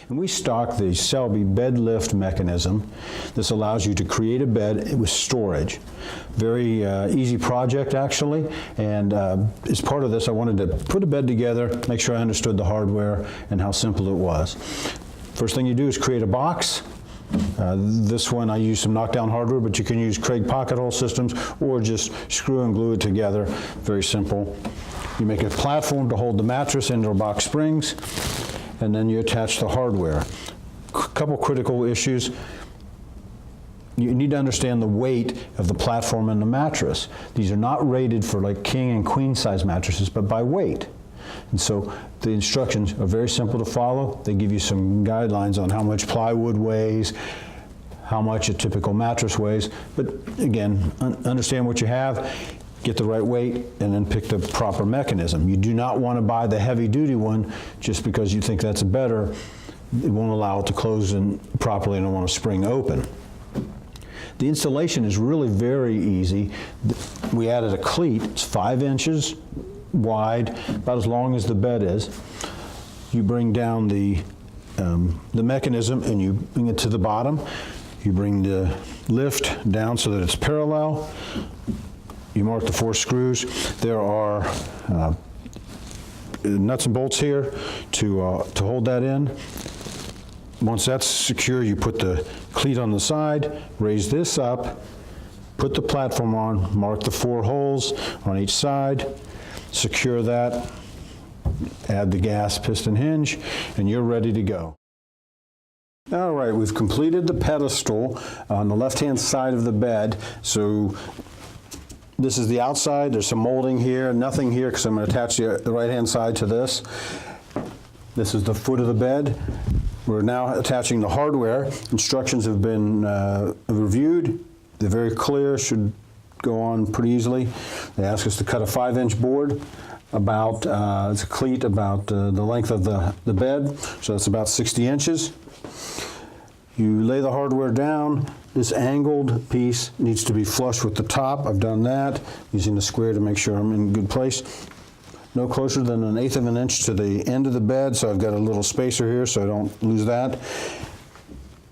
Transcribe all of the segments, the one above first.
And we stock the Selby bed lift mechanism. This allows you to create a bed with storage. Very easy project actually, and as part of this I wanted to put a bed together, make sure I understood the hardware and how simple it was. First thing you do is create a box. This one I use some knockdown hardware, but you can use Craig pocket hole systems or just screw and glue it together. Very simple. You make a platform to hold the mattress, indoor box springs, and then you attach the hardware. Couple critical issues. You need to understand the weight of the platform and the mattress. These are not rated for like king and queen size mattresses, but by weight. And so the instructions are very simple to follow. They give you some guidelines on how much plywood weighs, how much a typical mattress weighs. But again, understand what you have, get the right weight, and then pick the proper mechanism. You do not want to buy the heavy duty one just because you think that's better. It won't allow it to close in properly and it won't spring open. The installation is really very easy. We added a cleat. It's 5 inches wide, about as long as the bed is. You bring down the mechanism and you bring it to the bottom. You bring the lift down so that it's parallel. You mark the 4 screws. There are nuts and bolts here to hold that in. Once that's secure, you put the cleat on the side, raise this up, put the platform on, mark the 4 holes on each side, secure that, add the gas piston hinge, and you're ready to go. All right, we've completed the pedestal on the left-hand side of the bed. So this is the outside. There's some molding here, nothing here because I'm going to attach the right-hand side to this. This is the foot of the bed. We're now attaching the hardware. Instructions have been reviewed. They're very clear, should go on pretty easily. They ask us to cut a 5-inch board, about, it's a cleat about the length of the bed, so that's about 60 inches. You lay the hardware down. This angled piece needs to be flush with the top. I've done that, using the square to make sure I'm in a good place. No closer than 1/8 of an inch to the end of the bed, so I've got a little spacer here so I don't lose that.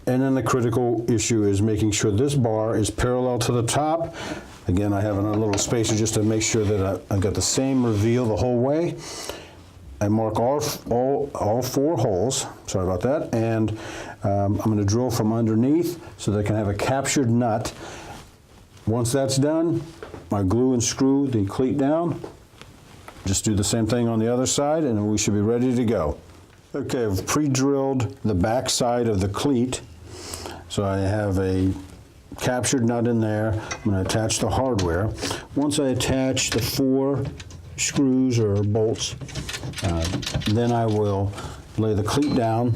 And then the critical issue is making sure this bar is parallel to the top. Again, I have a little spacer just to make sure that I've got the same reveal the whole way. I mark all 4 holes, sorry about that, and I'm going to drill from underneath so that I can have a captured nut. Once that's done, I glue and screw the cleat down. Just do the same thing on the other side and we should be ready to go. Okay, I've pre-drilled the back side of the cleat. So I have a captured nut in there. I'm going to attach the hardware. Once I attach the 4 screws or bolts, then I will lay the cleat down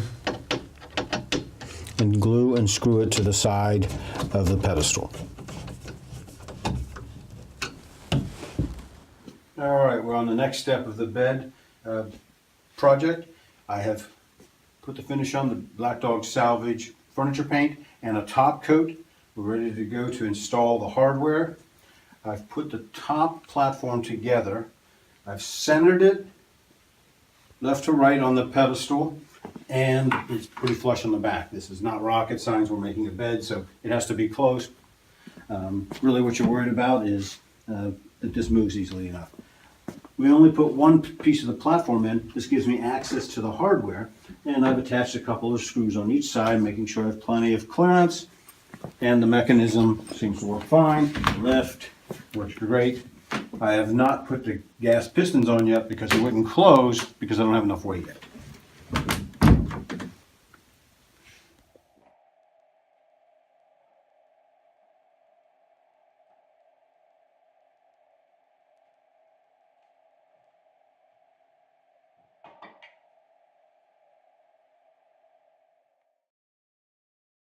and glue and screw it to the side of the pedestal. All right, we're on the next step of the bed project. I have put the finish on the Black Dog Salvage furniture paint and a top coat. We're ready to go to install the hardware. I've put the top platform together. I've centered it left to right on the pedestal, and it's pretty flush on the back. This is not rocket science. We're making a bed, so it has to be close. Really what you're worried about is that this moves easily enough. We only put 1 piece of the platform in. This gives me access to the hardware, and I've attached a couple of screws on each side, making sure I have plenty of clearance, and the mechanism seems to work fine. Lift works great. I have not put the gas pistons on yet because it wouldn't close because I don't have enough weight yet.